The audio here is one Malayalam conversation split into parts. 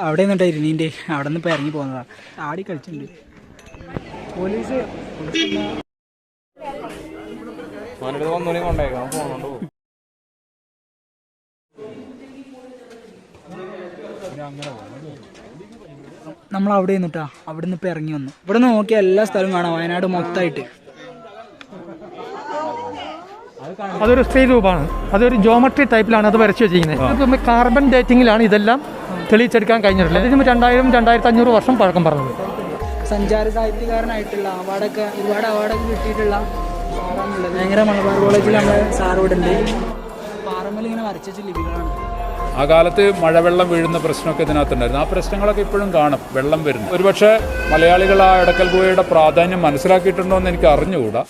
അവിടെ നിന്നിട്ടായിരുന്നു നീൻ്റെ അവിടെ നിന്ന് ഇപ്പം ഇറങ്ങി പോകുന്നതാ. ആടി കളിച്ചിട്ടുണ്ട് പോലീസ്. നമ്മൾ അവിടെ നിന്നിട്ടാ അവിടെ നിന്ന് ഇപ്പം ഇറങ്ങി വന്നു. ഇവിടെ നിന്ന് നോക്കിയാൽ എല്ലാ സ്ഥലവും കാണാം, വയനാട് മൊത്തമായിട്ട്. അതൊരു സ്ത്രീ രൂപമാണ്, അതൊരു ജോമെട്രി ടൈപ്പിലാണ് അത് വരച്ചു വെച്ചിരിക്കുന്നത്. കാർബൺ ഡേറ്റിങ്ങിലാണ് ഇതെല്ലാം തെളിയിച്ചെടുക്കാൻ കഴിഞ്ഞിട്ടുള്ളത്. ഇതിന് 2000-2500 വർഷം പഴക്കം പറഞ്ഞത്. സഞ്ചാര സാഹിത്യകാരനായിട്ടുള്ള അവാർഡൊക്കെ ഒരുപാട് അവാർഡൊക്കെ കിട്ടിയിട്ടുള്ള സാറാണുള്ളത്. ഭയങ്കര മലബാർ കോളേജിൽ നമ്മുടെ സാറോടെ ഉണ്ട്. പാറമ്മൽ ഇങ്ങനെ വരച്ച ലിപികളാണ്. ആ കാലത്ത് മഴവെള്ളം വീഴുന്ന പ്രശ്നമൊക്കെ ഇതിനകത്തുണ്ടായിരുന്നു. ആ പ്രശ്നങ്ങളൊക്കെ ഇപ്പോഴും കാണും, വെള്ളം വരുന്നു. ഒരുപക്ഷെ മലയാളികൾ ആ എടക്കൽ ഗുഹയുടെ പ്രാധാന്യം മനസ്സിലാക്കിയിട്ടുണ്ടോ എന്ന് എനിക്ക് അറിഞ്ഞുകൂടാ.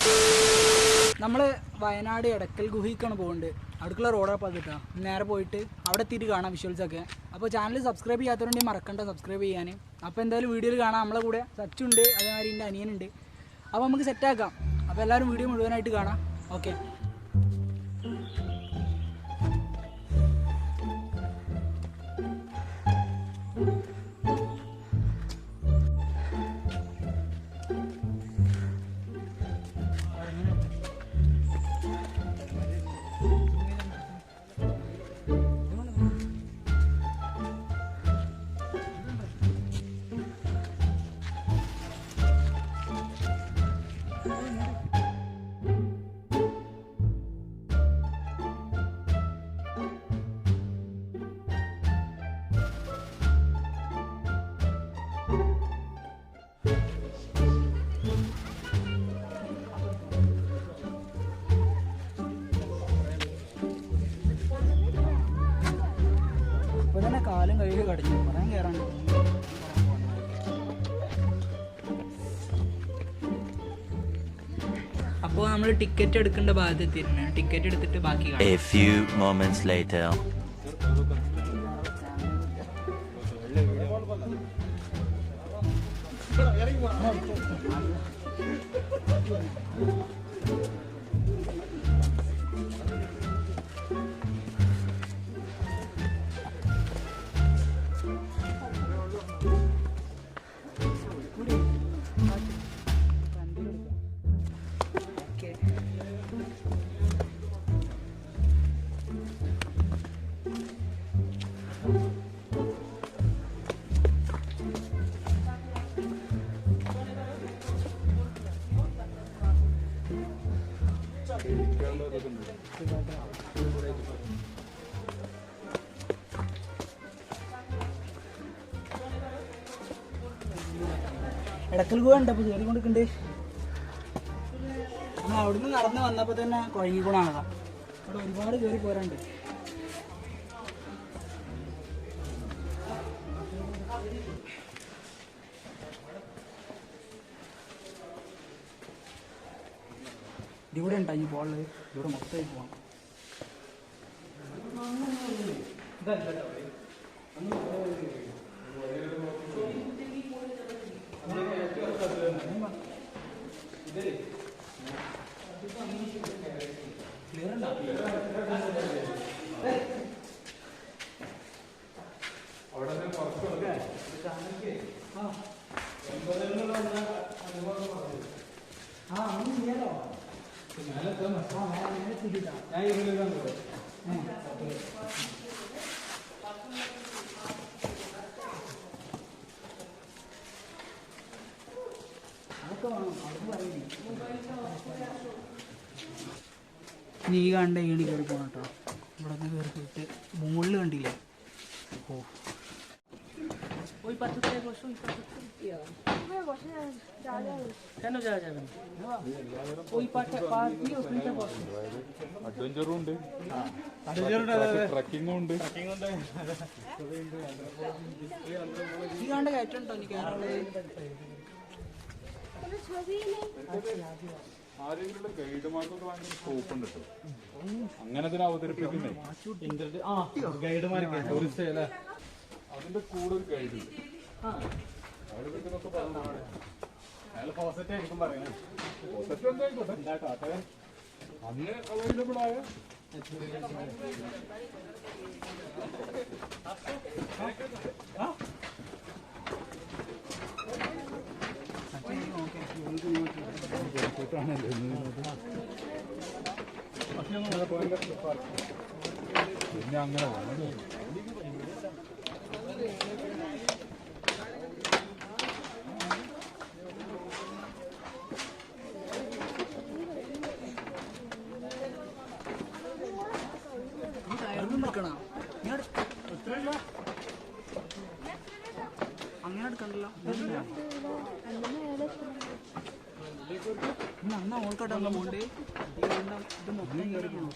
നമ്മൾ വയനാട് എടക്കൽ ഗുഹയ്ക്കാണ് പോകുന്നത്. അവിടേക്കുള്ള റോഡാണ് പതിട്ടാ. നേരെ പോയിട്ട് അവിടെ എത്തിയിട്ട് കാണാം വിഷ്വൽസൊക്കെ. അപ്പോൾ ചാനൽ സബ്സ്ക്രൈബ് ചെയ്യാത്തവരുണ്ടെങ്കിൽ മറക്കണ്ട സബ്സ്ക്രൈബ് ചെയ്യാൻ. അപ്പോൾ എന്തായാലും വീഡിയോയിൽ കാണാം. നമ്മളെ കൂടെ സച്ചുണ്ട്, അതേമാതിരി എൻ്റെ അനിയനുണ്ട്. അപ്പോൾ നമുക്ക് സെറ്റാക്കാം. അപ്പോൾ എല്ലാവരും വീഡിയോ മുഴുവനായിട്ട് കാണാം. ഓക്കെ. ഇപ്പോൾ തന്നെ കാലും കയ്യിൽ കടിഞ്ഞു പറയാൻ കയറാണ്ട്. അപ്പോൾ നമ്മൾ ടിക്കറ്റ് എടുക്കേണ്ട ഭാഗത്ത് എത്തിയിരുന്നു. ടിക്കറ്റ് എടുത്തിട്ട് ബാക്കി കാണാം. A few moments later. Edakkal ഗുഹ ഉണ്ട്. അപ്പോൾ കയറി കൊണ്ടിട്ടുണ്ട്. അവിടുന്ന് നടന്ന് വന്നപ്പോൾ തന്നെ കുഴങ്ങിക്കൊണ്ടാകാം. അവിടെ ഒരുപാട് കയറി പോരാണ്ട്. ഇവിടെ ഉണ്ടായി പോകാനുള്ളത്. ഇവിടെ മൊത്തമായി പോകാം. നീ കണ്ട ഏണി കയറി പോകണം കേട്ടോ. ഇവിടെ നിന്ന് കയറി പോയിട്ട് മുകളിൽ കണ്ടില്ലേ? ഓ ওই পাথরটায় বসো, ওই কেন যাওয়া যাবে না? ওই পাটা পার দিয়ে ওখানটা বসো। അഡ്വഞ്ചറും ഉണ്ട്, ട്രക്കിങ്ങും ഉണ്ട്. ഈ കണ്ട കയറ്റുണ്ടോ? എനിക്ക് ആരെങ്കിലും ഗൈഡുമാർക്കൊക്കെ ഭയങ്കര സ്കോപ്പ് ഉണ്ട് കേട്ടോ. അങ്ങനെ അതിനെ അവതരിപ്പിക്കുന്നേ അതിന്റെ കൂടെ ഒരു ഗൈഡ് ഉണ്ട്. അന്ന് അവൈലബിൾ ആയ പിന്നെ അങ്ങനെ അങ്ങനെ എടുക്കണ്ടല്ലോ അന്നാ ഓൾക്കട്ടെ പോണ്ട് ഇത് മൊത്തം കയറിക്കണോ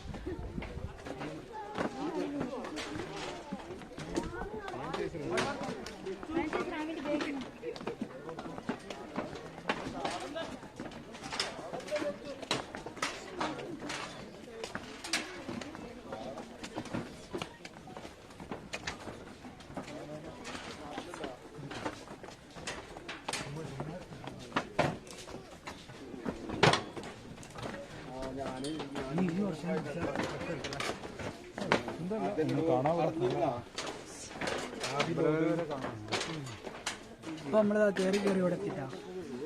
ഇപ്പൊ നമ്മള് കയറി ഇവിടെ എത്തിട്ടാ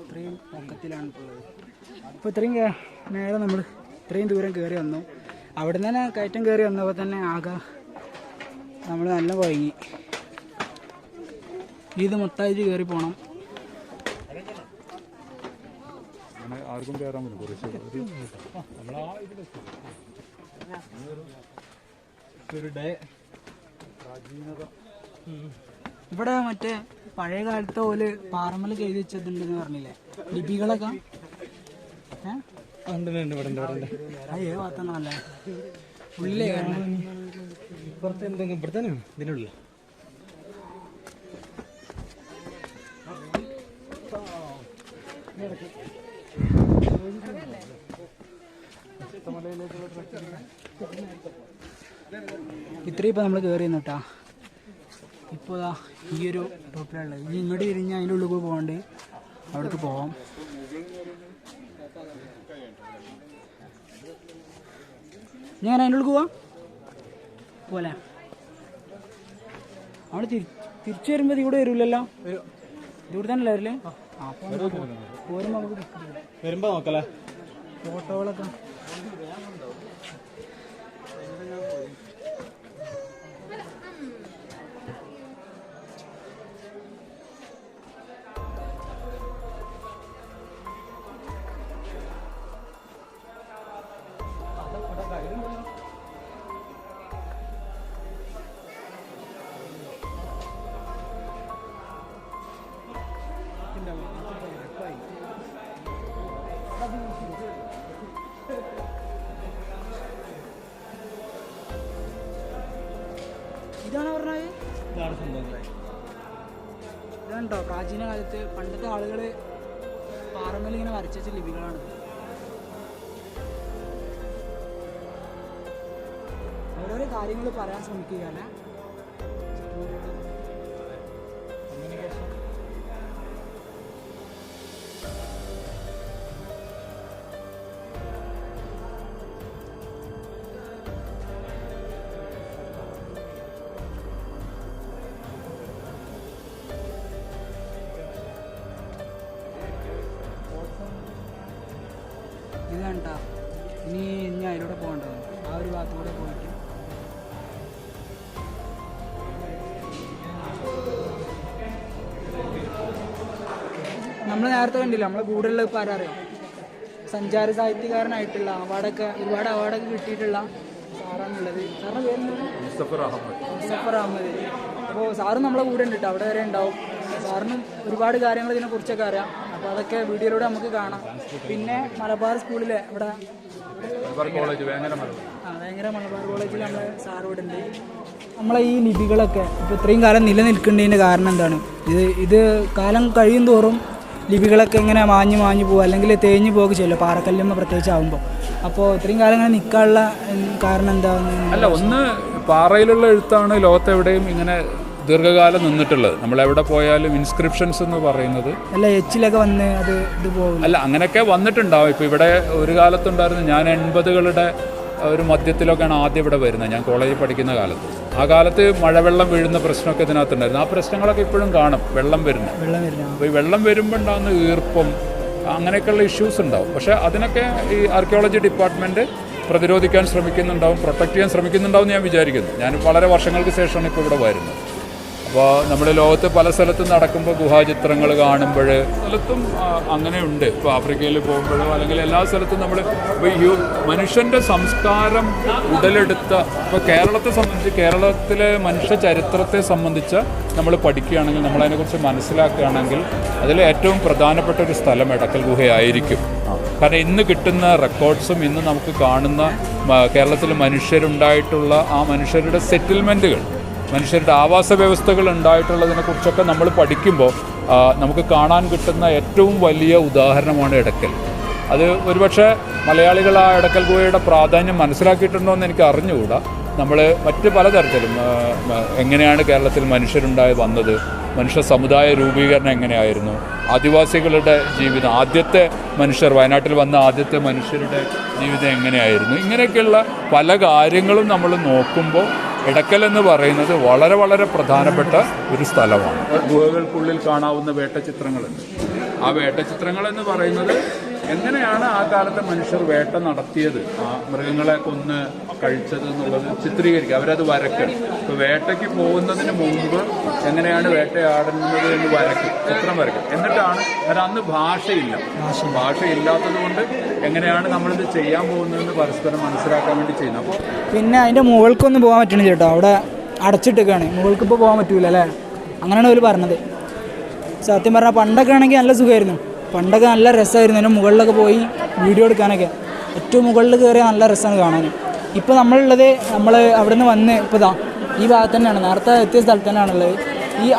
ഇത്രയും പൊക്കത്തിലാണ് ഉള്ളത്. അപ്പോൾ ഇത്രയും നേരെ നമ്മൾ ഇത്രയും ദൂരം കയറി വന്നു. അവിടെ നിന്ന് തന്നെ കയറ്റം കയറി വന്നപ്പോൾ തന്നെ ആകെ നമ്മൾ നല്ല കുഴങ്ങി. ഇത് മൊത്തമായിട്ട് കയറി പോകണം. ആർക്കും കയറാൻ ഇവിടെ മറ്റേ പഴയ കാലത്തെ പോലെ പാറമല എഴുതി വെച്ചതുണ്ടെന്ന് പറഞ്ഞില്ലേ ലിപികളൊക്കെ ഏ ഭാഗത്താണല്ല ഉള്ളിലേ പുറത്ത് എന്തെങ്കിലും ഇവിടെ തന്നെയാണ് ഇതിനുള്ളിൽ. ഇത്രയും ഇപ്പം നമ്മൾ കയറി കേട്ടാ. ഇപ്പോൾ ഈ ഒരു ടോപ്പിലുള്ളത് ഇനി ഇങ്ങോട്ട് തിരിഞ്ഞ് അതിൻ്റെ ഉള്ളിൽ പോകാണ്ട് അവിടേക്ക് പോവാം. ഞാൻ അതിൻ്റെ ഉള്ളിൽ പോവാം പോലെ അവിടെ തിരിച്ചു വരുമ്പോൾ ഇവിടെ വരില്ലല്ലോ. ഇതിവിടെ തന്നെ വരില്ലേ? പോരുമ്പോൾ നമുക്ക് വരുമ്പോ നോക്കല്ലേ ഫോട്ടോകളൊക്കെ. ഇതാണ് പറഞ്ഞത്. ഇതാണ്ടോ പ്രാചീന കാലത്ത് പണ്ടത്തെ ആളുകൾ പാറമേൽ ഇങ്ങനെ വരച്ച ലിപികളാണ്. ഓരോരോ കാര്യങ്ങൾ പറയാൻ ശ്രമിക്കുകയാണ്. ഇതാണ്ടാ ഇനി അതിലൂടെ പോകേണ്ടത്. ആ ഒരു ഭാഗത്തൂടെ പോയിട്ട് നമ്മൾ നേരത്തെ കണ്ടില്ല നമ്മളെ കൂടുതലുള്ള ഇപ്പോൾ ആരാ അറിയാം, സഞ്ചാര സാഹിത്യകാരനായിട്ടുള്ള ഒരുപാട് അവാർഡൊക്കെ കിട്ടിയിട്ടുള്ള സാറാണുള്ളത്. സാറിൻ്റെ പേര് മുസ്തഫർ അഹമ്മദ്. അപ്പോൾ സാറും നമ്മളെ കൂടെ ഉണ്ട് കേട്ടോ, അവിടെ വരെ ഉണ്ടാവും. സാറിനും ഒരുപാട് കാര്യങ്ങൾ ഇതിനെക്കുറിച്ചൊക്കെ അറിയാം. അപ്പോൾ അതൊക്കെ വീഡിയോയിലൂടെ നമുക്ക് കാണാം. പിന്നെ മലബാർ സ്കൂളിലെ ഇവിടെ വേങ്ങര മലബാർ കോളേജിൽ നമ്മളെ സാറ് ഇവിടെ ഉണ്ട്. നമ്മളെ ഈ ലിപികളൊക്കെ ഇപ്പോൾ ഇത്രയും കാലം നിലനിൽക്കുന്നതിൻ്റെ കാരണം എന്താണ്? ഇത് കാലം കഴിയും തോറും ലിപികളൊക്കെ ഇങ്ങനെ മാഞ്ഞു പോകുക, അല്ലെങ്കിൽ തേഞ്ഞു പോകുക ചെയ്യല്ലോ, പാറക്കല്ലുമ്മ പ്രത്യേകിച്ച് ആകുമ്പോൾ. അപ്പോൾ ഇത്രയും കാലം ഇങ്ങനെ നിൽക്കാനുള്ള കാരണം എന്താണെന്ന് അല്ല, ഒന്ന് പാറയിലുള്ള എഴുത്താണ് ലോകത്തെവിടെയും ഇങ്ങനെ ദീർഘകാലം നിന്നിട്ടുള്ളത്. നമ്മളെവിടെ പോയാലും ഇൻസ്ക്രിപ്ഷൻസ് എന്ന് പറയുന്നത് അല്ല എച്ചിലൊക്കെ വന്ന് അത് ഇത് പോകും. അല്ല, അങ്ങനെയൊക്കെ വന്നിട്ടുണ്ടാവും. ഇപ്പോൾ ഇവിടെ ഒരു കാലത്തുണ്ടായിരുന്നു, ഞാൻ 80കളുടെ ഒരു മധ്യത്തിലൊക്കെയാണ് ആദ്യം ഇവിടെ വരുന്നത്. ഞാൻ കോളേജിൽ പഠിക്കുന്ന കാലത്ത്. ആ കാലത്ത് മഴവെള്ളം വീഴുന്ന പ്രശ്നമൊക്കെ ഇതിനകത്തുണ്ടായിരുന്നു. ആ പ്രശ്നങ്ങളൊക്കെ ഇപ്പോഴും കാണും. വെള്ളം വരുന്നത്, അപ്പോൾ ഈ വെള്ളം വരുമ്പോൾ ഉണ്ടാകുന്ന ഈർപ്പം, അങ്ങനെയൊക്കെയുള്ള ഇഷ്യൂസ് ഉണ്ടാവും. പക്ഷേ അതിനൊക്കെ ഈ ആർക്കിയോളജി ഡിപ്പാർട്ട്മെൻറ്റ് പ്രതിരോധിക്കാൻ ശ്രമിക്കുന്നുണ്ടാവും, പ്രൊട്ടക്റ്റ് ചെയ്യാൻ ശ്രമിക്കുന്നുണ്ടാവും എന്ന് ഞാൻ വിചാരിക്കുന്നു. ഞാൻ വളരെ വർഷങ്ങൾക്ക് ശേഷമാണ് ഇപ്പോൾ ഇവിടെ വരുന്നത്. അപ്പോൾ നമ്മൾ ലോകത്ത് പല സ്ഥലത്തും നടക്കുമ്പോൾ ഗുഹാചിത്രങ്ങൾ കാണുമ്പോൾ സ്ഥലത്തും അങ്ങനെയുണ്ട്. ഇപ്പോൾ ആഫ്രിക്കയിൽ പോകുമ്പോഴോ അല്ലെങ്കിൽ എല്ലാ സ്ഥലത്തും നമ്മൾ ഇപ്പോൾ ഈ മനുഷ്യൻ്റെ സംസ്കാരം ഉടലെടുത്ത, ഇപ്പോൾ കേരളത്തെ സംബന്ധിച്ച് കേരളത്തിലെ മനുഷ്യ ചരിത്രത്തെ സംബന്ധിച്ച് നമ്മൾ പഠിക്കുകയാണെങ്കിൽ, നമ്മളതിനെക്കുറിച്ച് മനസ്സിലാക്കുകയാണെങ്കിൽ അതിൽ ഏറ്റവും പ്രധാനപ്പെട്ട ഒരു സ്ഥലം എടക്കൽ ഗുഹയായിരിക്കും. കാരണം ഇന്ന് കിട്ടുന്ന റെക്കോർഡ്സും ഇന്ന് നമുക്ക് കാണുന്ന കേരളത്തിൽ മനുഷ്യരുണ്ടായിട്ടുള്ള ആ മനുഷ്യരുടെ സെറ്റിൽമെൻറ്റുകൾ, മനുഷ്യരുടെ ആവാസ വ്യവസ്ഥകൾ ഉണ്ടായിട്ടുള്ളതിനെക്കുറിച്ചൊക്കെ നമ്മൾ പഠിക്കുമ്പോൾ നമുക്ക് കാണാൻ കിട്ടുന്ന ഏറ്റവും വലിയ ഉദാഹരണമാണ് എടക്കൽ. അത് ഒരുപക്ഷെ മലയാളികൾ ആ എടക്കൽ ഗുഹയുടെ പ്രാധാന്യം മനസ്സിലാക്കിയിട്ടുണ്ടോ എന്ന് എനിക്ക് അറിഞ്ഞുകൂടാ. നമ്മൾ മറ്റ് പലതരത്തിലും എങ്ങനെയാണ് കേരളത്തിൽ മനുഷ്യരുണ്ടായി വന്നത്, മനുഷ്യ സമുദായ രൂപീകരണം എങ്ങനെയായിരുന്നു, ആദിവാസികളുടെ ജീവിതം, ആദ്യത്തെ മനുഷ്യർ, വയനാട്ടിൽ വന്ന ആദ്യത്തെ മനുഷ്യരുടെ ജീവിതം എങ്ങനെയായിരുന്നു, ഇങ്ങനെയൊക്കെയുള്ള പല കാര്യങ്ങളും നമ്മൾ നോക്കുമ്പോൾ എടക്കൽ എന്ന് പറയുന്നത് വളരെ വളരെ പ്രധാനപ്പെട്ട ഒരു സ്ഥലമാണ്. ഗുഹകൾക്കുള്ളിൽ കാണാവുന്ന വേട്ടച്ചിത്രങ്ങളുണ്ട്. ആ വേട്ടച്ചിത്രങ്ങൾ എന്ന് പറയുന്നത് എങ്ങനെയാണ് ആ കാലത്തെ മനുഷ്യർ വേട്ട നടത്തിയത്, ആ മൃഗങ്ങളെ കൊന്ന് കഴിച്ചത് എന്നുള്ളത് ചിത്രീകരിക്കുക. അവരത് വരയ്ക്കണം. ഇപ്പോൾ വേട്ടയ്ക്ക് പോകുന്നതിന് മുമ്പ് എങ്ങനെയാണ് വേട്ടയാടുന്നത് എന്ന് വരയ്ക്കും, ചിത്രം വരയ്ക്കും. എന്നിട്ടാണ് അത് അന്ന് ഭാഷയില്ലാത്തത് കൊണ്ട് എങ്ങനെയാണ് നമ്മളിത് ചെയ്യാൻ പോകുന്നതെന്ന് പരസ്പരം മനസ്സിലാക്കാൻ വേണ്ടി ചെയ്യുന്നത്. അപ്പോൾ പിന്നെ അതിൻ്റെ മുകൾക്കൊന്നും പോകാൻ പറ്റണില്ല കേട്ടോ, അവിടെ അടച്ചിട്ടൊക്കെയാണ്. മുകൾക്ക് ഇപ്പോൾ പോകാൻ പറ്റൂല അല്ലേ? അങ്ങനെയാണ് അവർ പറഞ്ഞത്. സത്യം പറഞ്ഞാൽ പണ്ടൊക്കെ ആണെങ്കിൽ നല്ല സുഖമായിരുന്നു. പണ്ടൊക്കെ നല്ല രസമായിരുന്നു. അതിൻ്റെ മുകളിലൊക്കെ പോയി വീഡിയോ എടുക്കാനൊക്കെ. ഏറ്റവും മുകളിൽ കയറിയാൽ നല്ല രസമാണ് കാണാൻ. ഇപ്പോൾ നമ്മളുള്ളത് നമ്മൾ അവിടെ നിന്ന് വന്ന് ഇപ്പോൾ ഈ ഭാഗത്ത് തന്നെയാണ്, നേരത്തെ എത്തിയ സ്ഥലത്ത് തന്നെയാണുള്ളത്.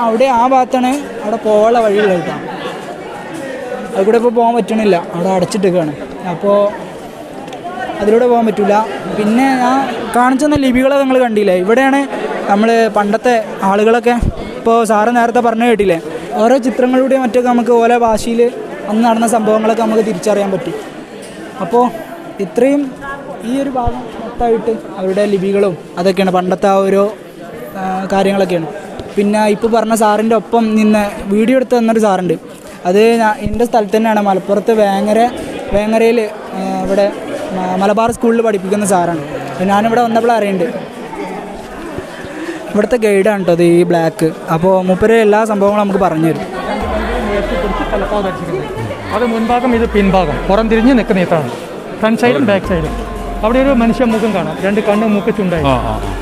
അവിടെ ആ ഭാഗത്താണ് അവിടെ പോകാനുള്ള വഴിയുള്ളത് കേട്ടോ. അതിലൂടെ ഇപ്പോൾ പോകാൻ പറ്റണില്ല, അവിടെ അടച്ചിട്ടൊക്കെയാണ്. അപ്പോൾ അതിലൂടെ പോകാൻ പറ്റില്ല. പിന്നെ ഞാൻ കാണിച്ചെന്ന ലിപികളൊക്കെ നിങ്ങൾ കണ്ടില്ലേ, ഇവിടെയാണ് നമ്മൾ പണ്ടത്തെ ആളുകളൊക്കെ, ഇപ്പോൾ സാറ് നേരത്തെ പറഞ്ഞു കേട്ടില്ലേ, ഓരോ ചിത്രങ്ങളിലൂടെയും മറ്റൊക്കെ നമുക്ക് ഓരോ ഭാഷയിൽ അന്ന് നടന്ന സംഭവങ്ങളൊക്കെ നമുക്ക് തിരിച്ചറിയാൻ പറ്റും. അപ്പോൾ ഇത്രയും ഈ ഒരു ഭാഗം മൊത്തമായിട്ട് അവരുടെ ലിപികളും അതൊക്കെയാണ്, പണ്ടത്തെ ആ ഓരോ കാര്യങ്ങളൊക്കെയാണ്. പിന്നെ ഇപ്പോൾ പറഞ്ഞ സാറിൻ്റെ ഒപ്പം നിന്ന് വീഡിയോ എടുത്ത് തന്നൊരു സാറുണ്ട്. അത് എൻ്റെ സ്ഥലത്ത് തന്നെയാണ്, മലപ്പുറത്ത് വേങ്ങരയിൽ ഇവിടെ മലബാർ സ്കൂളിൽ പഠിപ്പിക്കുന്ന സാറാണ്. ഞാനിവിടെ വന്നപ്പോൾ അറിയുന്നുണ്ട്. ഇവിടുത്തെ ഗൈഡാണ് കേട്ടോ അത്, ഈ ബ്ലാക്ക്. അപ്പോൾ മൂപ്പര് എല്ലാ സംഭവങ്ങളും നമുക്ക് പറഞ്ഞു തരും. അത് മുൻഭാഗം, ഇത് പിൻഭാഗം, പുറം തിരിഞ്ഞ് നിൽക്കുന്ന ഇതാണ്. ഫ്രണ്ട് സൈഡും ബാക്ക് സൈഡും. അവിടെ ഒരു മനുഷ്യ മുഖം കാണാം, 2 കണ്ണ് മൂക്ക് ചുണ്ടായി.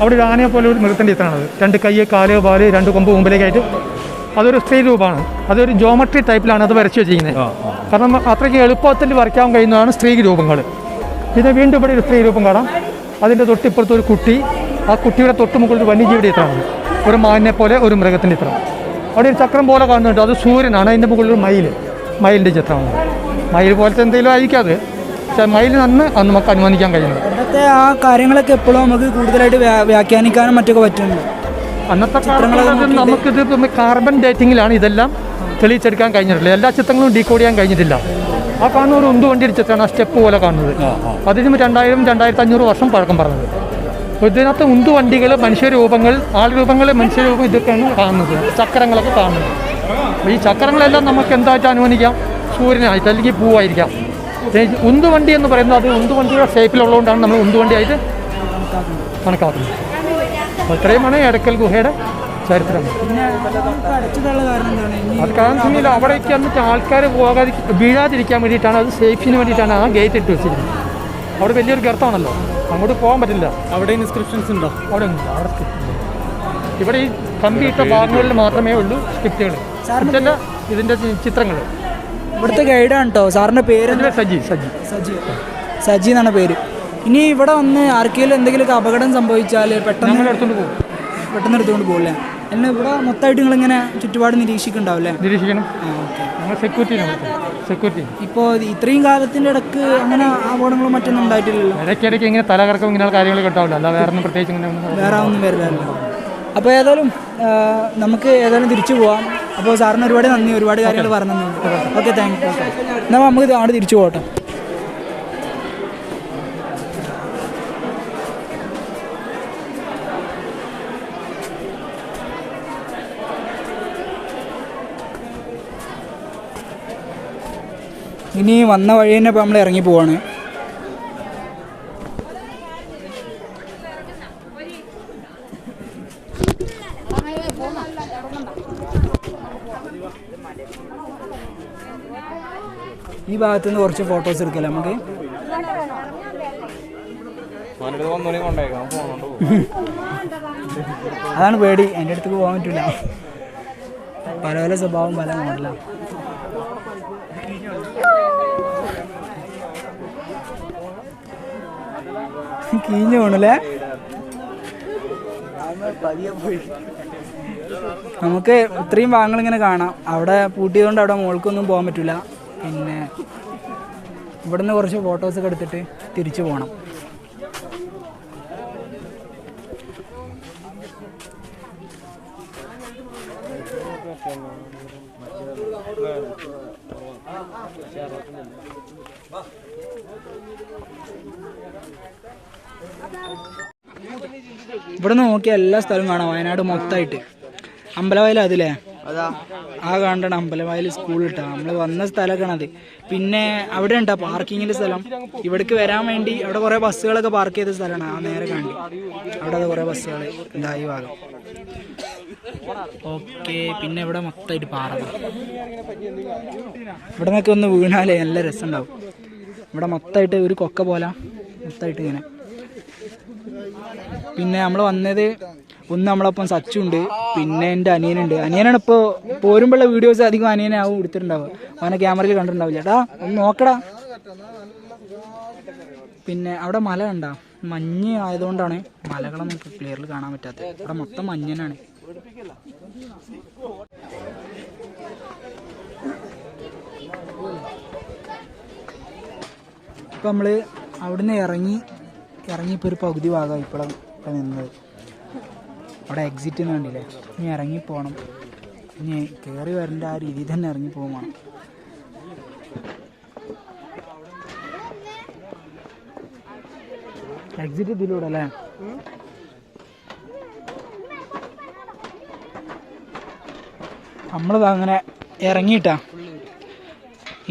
അവിടെ ഒരു ആനയെ പോലെ ഒരു മൃഗത്തിൻ്റെ ഇത്രയാണത്. 2 കൈ, കാല്, പാല്, 2 കൊമ്പ് മുമ്പിലേക്കായിട്ട്. അതൊരു സ്ത്രീ രൂപമാണ്. അതൊരു ജോമെട്രി ടൈപ്പിലാണ് അത് വരച്ച് വെച്ചിരിക്കുന്നത്. കാരണം അത്രയ്ക്ക് എളുപ്പത്തിൽ വരയ്ക്കാൻ കഴിയുന്നതാണ് സ്ത്രീ രൂപങ്ങൾ. പിന്നെ വീണ്ടും ഇവിടെ ഒരു സ്ത്രീ രൂപം കാണാം. അതിൻ്റെ തൊട്ടിപ്പുറത്ത് ഒരു കുട്ടി, ആ കുട്ടിയുടെ തൊട്ട് മുകളിൽ ഒരു വന്യജീവിയുടെ ഇത്രമാണ്, ഒരു മാനിനെ പോലെ ഒരു മൃഗത്തിൻ്റെ ഇത്രം. അവിടെ ഒരു ചക്രം പോലെ കാണുന്നുണ്ട്, അത് സൂര്യനാണ്. അതിൻ്റെ മുകളിൽ ഒരു മയിലിൻ്റെ ചിത്രമാണ്. മയിൽ പോലത്തെ എന്തെങ്കിലും ആയിരിക്കും അത്, പക്ഷേ മയിൽ അന്ന് നമുക്ക് അനുമാനിക്കാൻ കഴിയുന്നത്. അന്നത്തെ ആ കാര്യങ്ങളൊക്കെ എപ്പോഴും നമുക്ക് കൂടുതലായിട്ട് വ്യാഖ്യാനിക്കാനും മറ്റൊക്കെ പറ്റുന്നുണ്ട്. അന്നത്തെ കാലത്ത് നമുക്കിത് കാർബൺ ഡേറ്റിങ്ങിലാണ് ഇതെല്ലാം തെളിയിച്ചെടുക്കാൻ കഴിഞ്ഞിട്ടില്ല. എല്ലാ ചിത്രങ്ങളും ഡീകോഡ് ചെയ്യാൻ കഴിഞ്ഞിട്ടില്ല. ആ കാണുന്ന ഒരു ഉന്തുവണ്ടിയുടെ ചിത്രമാണ്, ആ സ്റ്റെപ്പ് പോലെ കാണുന്നത്. അതിന് 2000-2500 വർഷം പഴക്കം പറഞ്ഞത്. ഇതിനകത്ത് ഉന്തുവണ്ടികൾ, മനുഷ്യരൂപങ്ങൾ, ആൾരൂപങ്ങൾ, മനുഷ്യരൂപം, ഇതൊക്കെയാണ് കാണുന്നത്. ചക്രങ്ങളൊക്കെ കാണുന്നത്. ഈ ചക്രങ്ങളെല്ലാം നമുക്ക് എന്തായിട്ട് അനുമാനിക്കാം? സൂര്യനായിട്ട് അല്ലെങ്കിൽ പൂവായിരിക്കാം. ഉന്തുവണ്ടി എന്ന് പറയുന്നത് അത് ഉന്തുവണ്ടിയുടെ ഷേപ്പിലുള്ളതുകൊണ്ടാണ് നമ്മൾ ഉന്തുവണ്ടിയായിട്ട് കണക്കാക്കുന്നത്. അപ്പോൾ ഇത്രയുമാണ് എടക്കൽ ഗുഹയുടെ ചരിത്രം. അത് കാരണം അവിടേക്ക് വന്നിട്ട് ആൾക്കാർ വീഴാതിരിക്കാൻ വേണ്ടിയിട്ടാണ്, അത് സേഫ്റ്റിന് വേണ്ടിയിട്ടാണ് ആ ഗേറ്റ് ഇട്ട് വെച്ചിരിക്കുന്നത്. അവിടെ വലിയൊരു ഗർത്തമാണല്ലോ, അങ്ങോട്ട് പോകാൻ പറ്റില്ല. അവിടെ ഇൻസ്ക്രിപ്ഷൻസ് ഉണ്ടോ? അവിടെ ഒന്നും, അവിടെ സ്ക്രിപ്റ്റ്. ഇവിടെ ഈ കമ്പിയിട്ട ഭാഗങ്ങളിൽ മാത്രമേ ഉള്ളൂ സ്ക്രിപ്റ്റുകൾ, സ്ക്രിപ്റ്റല്ല ഇതിൻ്റെ ചിത്രങ്ങൾ. ഇവിടുത്തെ ഗൈഡാണ് കേട്ടോ. സാറിൻ്റെ പേര് സജി എന്നാണ് പേര്. ഇനി ഇവിടെ വന്ന് ആർക്കെങ്കിലും എന്തെങ്കിലുമൊക്കെ അപകടം സംഭവിച്ചാൽ പെട്ടെന്ന് എടുത്തുകൊണ്ട് പോകില്ലേ? എന്നെ ഇവിടെ മൊത്തമായിട്ട് നിങ്ങളിങ്ങനെ ചുറ്റുപാട് നിരീക്ഷിക്കുന്നുണ്ടാവില്ലേ? നിരീക്ഷിക്കണം. സെക്യൂരിറ്റി. ഇപ്പോൾ ഇത്രയും കാലത്തിൻ്റെ ഇടയ്ക്ക് അങ്ങനെ അപകടങ്ങളും മറ്റൊന്നും ഉണ്ടായിട്ടില്ലല്ലോ? ഇടയ്ക്കിടയ്ക്ക് ഇങ്ങനെ തലകറക്കം ഇങ്ങനെയുള്ള കാര്യങ്ങളൊക്കെ ഉണ്ടാവില്ല, അല്ല വേറെ ഒന്നും പ്രത്യേകിച്ച് ഇങ്ങനെ വേറെ ഒന്നും വരില്ലല്ലോ. അപ്പോൾ ഏതായാലും നമുക്ക് തിരിച്ചു പോവാം. അപ്പോൾ സാറിന് ഒരുപാട് നന്ദി, ഒരുപാട് കാര്യങ്ങൾ പറഞ്ഞു തന്നു. Okay, thank you. എന്നാൽ നമുക്ക് അങ്ങോട്ട് തിരിച്ചു പോകട്ടെ. ഇനി വന്ന വഴി തന്നെ ഇപ്പോൾ നമ്മൾ ഇറങ്ങി പോവാണ്. ഈ ഭാഗത്തു നിന്ന് കുറച്ച് ഫോട്ടോസ് എടുക്കല്ലേ നമുക്ക്? അതാണ് പേടി, എൻ്റെ അടുത്തേക്ക് പോകാൻ പറ്റില്ല. പല പല സ്വഭാവം പല മോഡലാണ്. കീഞ്ഞു പോണല്ലേ. നമുക്ക് ഇത്രയും ഭാഗങ്ങൾ ഇങ്ങനെ കാണാം. അവിടെ പൂട്ടിയതുകൊണ്ട് അവിടെ മുകൾക്കൊന്നും പോകാൻ പറ്റില്ല. പിന്നെ ഇവിടുന്ന് കുറച്ച് ഫോട്ടോസൊക്കെ എടുത്തിട്ട് തിരിച്ചു പോകണം. ഇവിടെ നിന്ന് നോക്കിയാൽ എല്ലാ സ്ഥലവും കാണാം. വയനാട് മൊത്തമായിട്ട്. അമ്പലവയൽ അതില്ലേ, ആ കാണണം അമ്പലവയൽ സ്കൂളിട്ടാ നമ്മൾ വന്ന സ്ഥലമൊക്കെയാണ് അത്. പിന്നെ അവിടെ ഉണ്ടാ പാർക്കിങ്ങിൻ്റെ സ്ഥലം. ഇവിടേക്ക് വരാൻ വേണ്ടി അവിടെ കുറേ ബസ്സുകളൊക്കെ പാർക്ക് ചെയ്ത സ്ഥലമാണ്. ആ നേരെ കണ്ടി അവിടെ അത് കുറേ ബസ്സുകൾ ഇതായി ഭാഗം. ഓക്കെ, പിന്നെ ഇവിടെ മൊത്തമായിട്ട് പാറ. ഇവിടെ നിന്നൊക്കെ ഒന്ന് വീണാലേ നല്ല രസമുണ്ടാവും. ഇവിടെ മൊത്തമായിട്ട് ഒരു കൊക്ക പോലെ മൊത്തമായിട്ട് ഇങ്ങനെ. പിന്നെ നമ്മൾ വന്നത് ഒന്ന് നമ്മളൊപ്പം സച്ചു ഉണ്ട്, പിന്നെ എൻ്റെ അനിയനുണ്ട്. അനിയനാണ് ഇപ്പോൾ പോരുമ്പോഴുള്ള വീഡിയോസ് അധികം അനിയനാവും എടുത്തിട്ടുണ്ടാവുക. അവനെ ക്യാമറയിൽ കണ്ടിട്ടുണ്ടാവില്ല. ചേട്ടാ ഒന്ന് നോക്കടാ. പിന്നെ അവിടെ മല കണ്ടാ, മഞ്ഞ് ആയതുകൊണ്ടാണ് മലകളൊന്നും ക്ലിയറിൽ കാണാൻ പറ്റാത്തത്. ഇവിടെ മൊത്തം മഞ്ഞനാണ്. ഇപ്പം നമ്മൾ അവിടുന്ന് ഇറങ്ങിയപ്പോൾ ഒരു പകുതി ഭാഗം ഇപ്പോഴാണ് നിന്നത്. അവിടെ എക്സിറ്റിന് വേണ്ടിയില്ലേ, ഇനി ഇറങ്ങിപ്പോകണം. ഇനി കയറി വരേണ്ട ആ രീതിയിൽ തന്നെ ഇറങ്ങി പോകണം. എക്സിറ്റ് ഇതിലൂടെ അല്ലേ? നമ്മളത് അങ്ങനെ ഇറങ്ങിയിട്ടാ.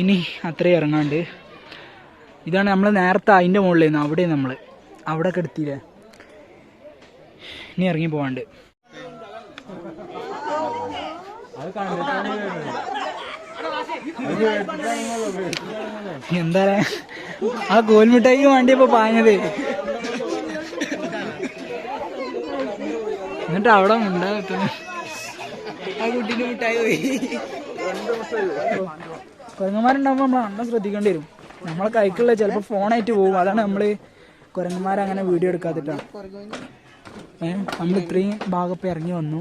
ഇനി അത്രയും ഇറങ്ങാണ്ട് ഇതാണ് നമ്മൾ നേരത്തെ അതിൻ്റെ മുകളിൽ നിന്ന് അവിടെ ഒക്കെ എടുത്തില്ലേ. ഇനി ഇറങ്ങി പോവാണ്ട്. എന്താ ആ കോൽമിഠായിക്ക് വേണ്ടിയപ്പോ പാഞ്ഞത്. എന്നിട്ട് അവിടെ ഉണ്ടാകത്തുന്നു ആ കുട്ടീൻ്റെ മിഠായി പോയി. കുരങ്ങന്മാരുണ്ടാകുമ്പോൾ നമ്മൾ അണ്ണം ശ്രദ്ധിക്കേണ്ടി വരും. നമ്മളെ കൈക്കുള്ള ചിലപ്പോൾ ഫോണായിട്ട് പോകും. അതാണ് നമ്മൾ കുരങ്ങന്മാരങ്ങനെ വീഡിയോ എടുക്കാത്തിട്ടാണ്. നമ്മൾ ഇത്രയും ഭാഗം ഇപ്പം ഇറങ്ങി വന്നു.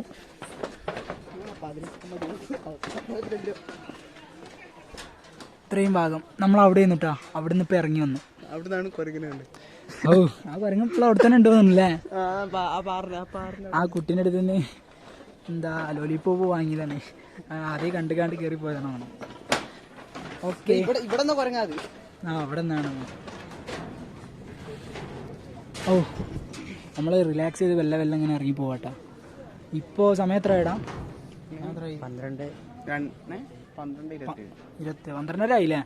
ഇത്രയും ഭാഗം നമ്മൾ അവിടെ നിന്നിട്ടാ. അവിടെ നിന്ന് ഇപ്പം ഇറങ്ങി വന്നു. ഓ, ആ കുരങ്ങ് ഇപ്പോൾ അവിടെ തന്നെ ഉണ്ടോന്നല്ലേ? ആ കുട്ടീൻ്റെ അടുത്ത് നിന്ന് എന്താ ലോലിപോപ്പ് വാങ്ങിയതാണ്. ആദ്യം കണ്ട് കയറി പോയതാണ്. ഓക്കെ, ആ അവിടെ നിന്നാണ്. ഓ, നമ്മൾ റിലാക്സ് ചെയ്ത് വെല്ല ഇങ്ങനെ ഇറങ്ങി പോവാട്ടാ. ഇപ്പോൾ സമയം എത്ര ഇടാം? 12:20 ആയില്ലേ?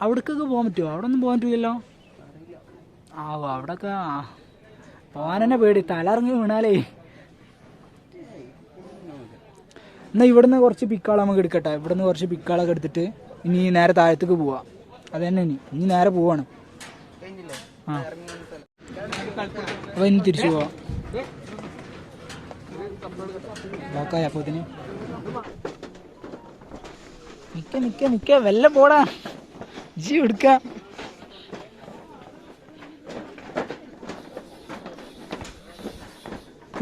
അവിടേക്കൊക്കെ പോകാൻ പറ്റുമോ? അവിടെ ഒന്നും പോകാൻ പറ്റില്ലല്ലോ. അവിടെയൊക്കെ പോകാൻ തന്നെ പേടി, തല ഇറങ്ങി വീണാലേ. എന്നാൽ ഇവിടുന്ന് കുറച്ച് പിക്കാളെ നമുക്ക് എടുക്കട്ടെ. ഇവിടുന്ന് കുറച്ച് പിക്കാളൊക്കെ എടുത്തിട്ട് ഇനി നേരെ താഴത്തേക്ക് പോവാം. അത് തന്നെ ഇനി നേരെ പോവാണ്. ആ, അപ്പോൾ ഇനി തിരിച്ചു പോവാം. ബ്ലോക്കായ അപ്പോത്തിന് നിക്ക വെല്ല പോടാ ജി എടുക്ക.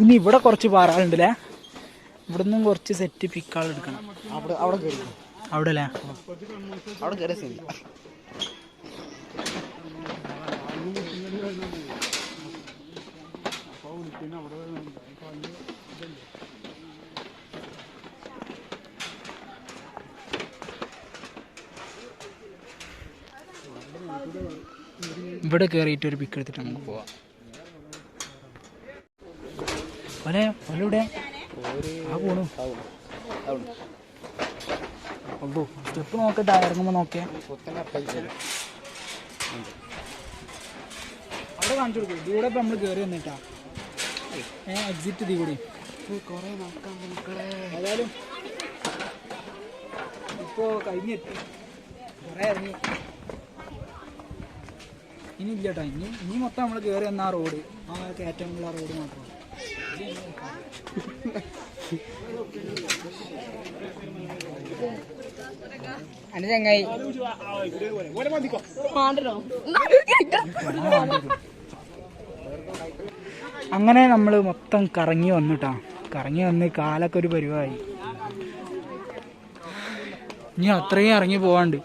ഇനി ഇവിടെ കുറച്ച് പാറകളുണ്ടല്ലേ, ഇവിടെ നിന്നും കുറച്ച് സെറ്റ് പിക്കാൾ എടുക്കണം. അവിടെ അല്ലേ? അവിടെ കയറി ഇവിടെ കയറിയിട്ട് ഒരു പിക്ക് എടുത്തിട്ട് നമുക്ക് പോവാം. ഇവിടെ ആ പോണു. അല്ലോ സ്റ്റെപ്പ് നോക്കട്ടെ, ഇറങ്ങുമ്പോൾ നോക്കിയേ. അവിടെ കാണിച്ചു കൊടുക്കും. ഇതിലൂടെ ഇപ്പം നമ്മൾ കയറി വന്നിട്ടാ എക്സിറ്റ് ഇതിൽ കൂടി. ഏതായാലും ഇപ്പോൾ കഴിഞ്ഞെത്തി, കുറേ ഇറങ്ങി. ഇനി ഇല്ല കേട്ടോ, ഇനി മൊത്തം നമ്മൾ കയറി വന്ന ആ റോഡ്, ആ കയറ്റമുള്ള ആ റോഡ് മാത്രമാണ്. അന്റെ ചങ്ങായി അങ്ങനെ നമ്മൾ മൊത്തം കറങ്ങി വന്നിട്ടാ. കറങ്ങി വന്ന് കാലൊക്കെ ഒരു പരിവായി. ഇനി അത്രയും ഇറങ്ങി പോവാണ്ട്.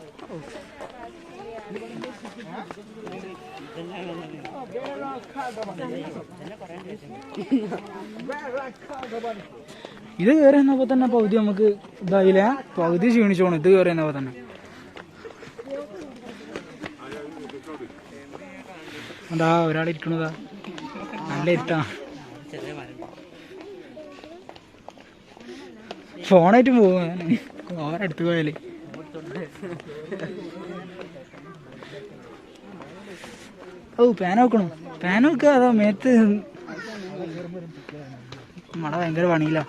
ഇത് കയറി വന്നപ്പോ തന്നെ പകുതി നമുക്ക് ഇതായില്ല, പകുതി ക്ഷീണിച്ചോണം. ഇത് കയറി വന്നപ്പോ തന്നെ അതാ ഒരാളിരിക്കണതാ, നല്ല ഇരുട്ടാ. ഫോണായിട്ട് പോവാ ഓരടുത്ത് പോയാല്. ഓ പാൻ നോക്കണോ? പാൻ നോക്കുക, അതോ മേത്ത് മഴ ഭയങ്കര പണിയില്ല.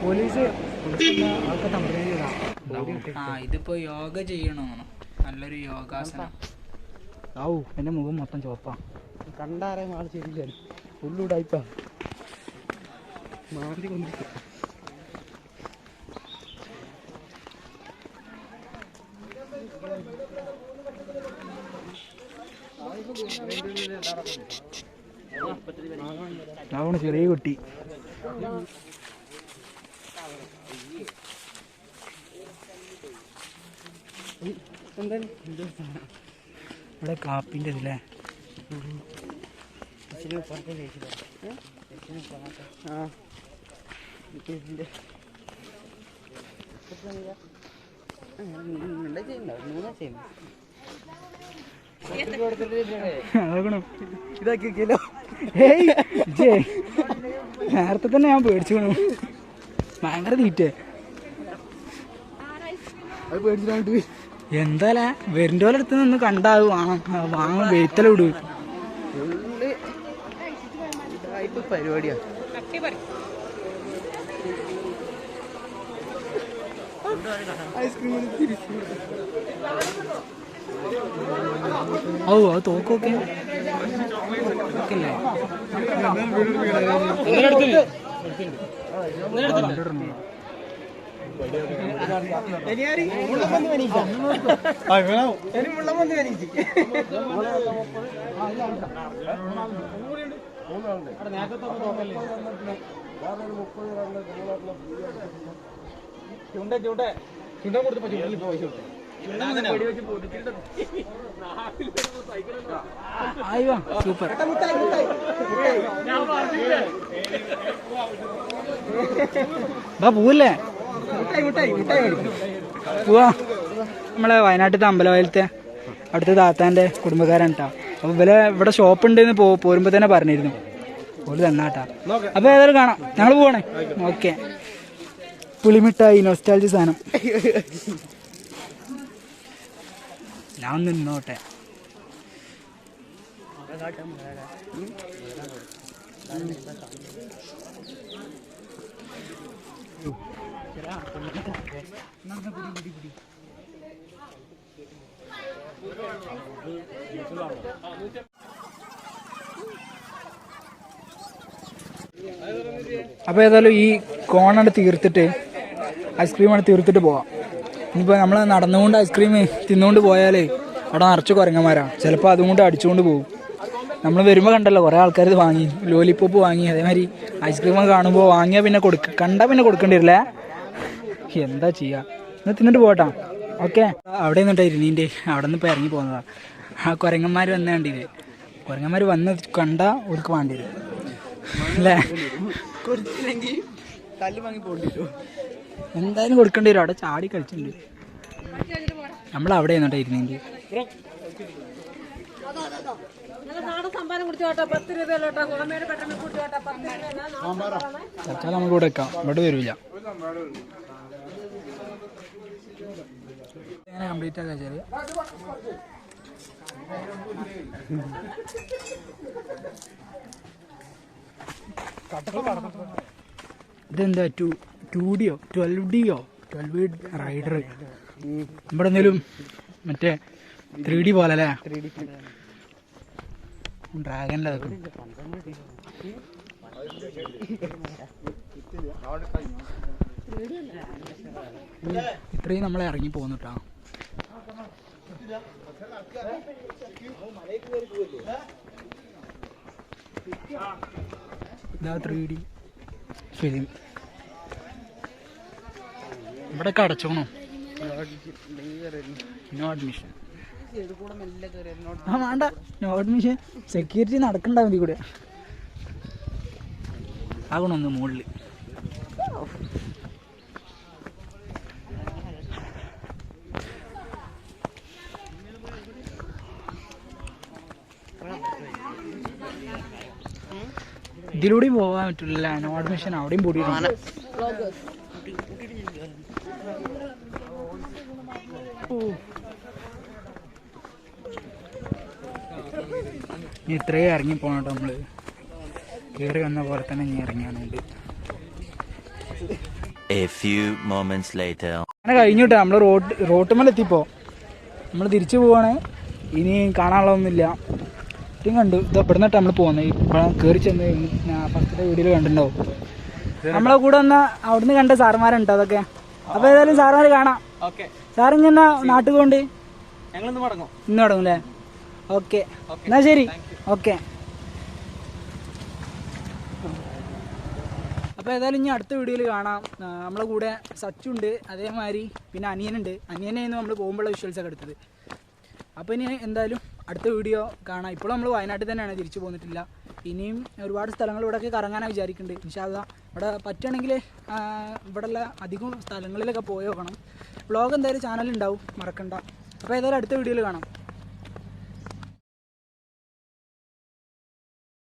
പോലീസ് ഇതിപ്പോ യോഗ ചെയ്യണോ? നല്ലൊരു യോഗാസനം. ഔ എന്റെ മുഖം മൊത്തം ചോപ്പാ. കണ്ടാറേ ആൾ ശരിയില്ല, ഫുള്ളൂടായിപ്പാ. മാന്തി കൊണ്ടിരിക്കും. അവണ് ചെറിയ കുട്ടി. ഇവിടെ കാപ്പിൻ്റെ ഇതില്ലേ? ഇതാക്കിയോ? നേരത്തെ തന്നെ ഞാൻ പേടിച്ചു വീണു. ഭയങ്കര തീറ്റേ. എന്തായാലേ വരുന്ന പോലെ അടുത്ത് നിന്ന് കണ്ടാവും വാങ്ങാൻ വെയിത്തല വിടും. പരിപാടിയാ. ഓ അത് തോക്കൊക്കെ സൂപ്പർ. പോവല്ലേ? പോവാ. നമ്മളെ വയനാട്ടിലത്തെ അമ്പലവയലത്തെ അവിടുത്തെ താത്താൻ്റെ കുടുംബക്കാരാണ് കേട്ടോ. അപ്പോൾ ഇവിടെ ഷോപ്പ് ഉണ്ടെന്ന് പോരുമ്പോൾ തന്നെ പറഞ്ഞിരുന്നു. ഓല് തന്നാട്ടാ. അപ്പോൾ ഏതായാലും കാണാം, ഞങ്ങൾ പോവാണേ. ഓക്കെ. പുളിമിഠായി നൊസ്റ്റാൾജി സാധനം. ഞാൻ ഒന്ന് നിന്നോട്ടെ. അപ്പോൾ ഏതായാലും ഈ കോണാണ് തീർത്തിട്ട് ഐസ്ക്രീമാണ് തീർത്തിട്ട് പോവാം. ഇനിയിപ്പോൾ നമ്മൾ നടന്നുകൊണ്ട് ഐസ്ക്രീം തിന്നുകൊണ്ട് പോയാൽ അവിടെ നിറച്ച് കുരങ്ങന്മാരാണ്. ചിലപ്പോൾ അതുകൊണ്ട് അടിച്ചുകൊണ്ട് പോകും. നമ്മൾ വരുമ്പോൾ കണ്ടല്ലോ കുറേ ആൾക്കാർ ഇത് വാങ്ങി, ലോലിപ്പോപ്പ് വാങ്ങി. അതേമാതിരി ഐസ്ക്രീം കാണുമ്പോൾ വാങ്ങിയാൽ പിന്നെ കണ്ടാൽ പിന്നെ കൊടുക്കേണ്ടി വരില്ല. എന്താ ചെയ്യുക? എന്നാൽ തിന്നിട്ട് പോകട്ടാ. ഓക്കെ. അവിടെ നിന്നിട്ടായിരുന്നു ഇതിൻ്റെ അവിടെ നിന്ന് ഇപ്പോൾ ഇറങ്ങി പോകുന്നതാണ്. ആ കുരങ്ങന്മാർ വന്ന കണ്ടില്ലേ? കുരങ്ങന്മാർ വന്ന് കണ്ടാൽ അവർക്ക് വേണ്ടി വരും അല്ലേ? എന്തായാലും കൊടുക്കേണ്ടി വരും. അവിടെ ചാടി കളിച്ചിട്ടുണ്ട്. നമ്മളവിടെ നിന്നിട്ടായിരുന്നു ഇതിൻ്റെ. തൽക്കാലം നമുക്ക് ഇവിടെ വെക്കാം, ഇവിടെ വരില്ല. എങ്ങനെ കംപ്ലീറ്റ് ആക്കാൻ വെച്ചാൽ ഇതെന്താ 2Dയോ 12Dയോ 12 റൈഡർ ഇവിടെ എന്തെങ്കിലും മറ്റേ 3D പോലെ അല്ലേ? ഡ്രാഗനിൽ അതൊക്കെ ഇത്രയും നമ്മൾ ഇറങ്ങി പോന്നു കേട്ടോ. ഇതാ 3D ഫിലിം ഇവിടെ അടച്ചോണോ? No admission. ആ വേണ്ട, നോ അഡ്മിഷൻ. സെക്യൂരിറ്റി നടക്കണ്ടാവും ഇതിൽ കൂടെ. ആകണൊന്ന് മുകളിൽ ഇതിലൂടെയും പോകാൻ പറ്റില്ല. നോ അഡ്മിഷൻ അവിടെയും പൂട്ടിയിട്ടുണ്ട്. ഇത്രയും ഇറങ്ങി പോകണം നമ്മള്. കയറി വന്ന പോലെ തന്നെ ഇനി ഇറങ്ങിയാണുണ്ട്. അങ്ങനെ കഴിഞ്ഞിട്ട് നമ്മള് റോട്ടുമേൽ എത്തിപ്പോ നമ്മൾ തിരിച്ചു പോവാണ്. ഇനി കാണാനുള്ളതൊന്നുമില്ല. ഇത്രയും കണ്ടു. ഇത് ഇവിടുന്നിട്ട് നമ്മൾ പോകുന്നത്. ഇപ്പം കയറി ചെന്ന് ഫസ്റ്റത്തെ വീഡിയോയിൽ കണ്ടിട്ടുണ്ടാവും. നമ്മളെ കൂടെ വന്ന അവിടുന്ന് കണ്ട സാറുമാരുണ്ട് അതൊക്കെ. അപ്പൊ ഏതായാലും സാറുമാര് കാണാം. സാറിഞ്ഞ നാട്ടിൽ കൊണ്ട് ഇന്ന് തുടങ്ങും അല്ലേ? ഓക്കെ, എന്നാ ശരി. ഓക്കെ. അപ്പോൾ ഏതായാലും ഇനി അടുത്ത വീഡിയോയിൽ കാണാം. നമ്മളെ കൂടെ സച്ചുണ്ട്, അതേമാതിരി പിന്നെ അനിയനുണ്ട്. അനിയനായിരുന്നു നമ്മൾ പോകുമ്പോഴുള്ള വിഷ്വൽസൊക്കെ എടുത്തത്. അപ്പോൾ ഇനി എന്തായാലും അടുത്ത വീഡിയോ കാണാം. ഇപ്പോൾ നമ്മൾ വയനാട്ടിൽ തന്നെയാണ്, തിരിച്ചു പോന്നിട്ടില്ല. ഇനിയും ഒരുപാട് സ്ഥലങ്ങൾ ഇവിടെയൊക്കെ കറങ്ങാനാണ് വിചാരിക്കുന്നുണ്ട്. ഇൻഷാ അല്ലാഹ് ഇവിടെ പറ്റുകയാണെങ്കിൽ ഇവിടെയുള്ള അധികം സ്ഥലങ്ങളിലൊക്കെ പോയി നോക്കണം. വ്ളോഗ് എന്തായാലും ചാനലുണ്ടാവും, മറക്കണ്ട. അപ്പോൾ ഏതായാലും അടുത്ത വീഡിയോയിൽ കാണാം.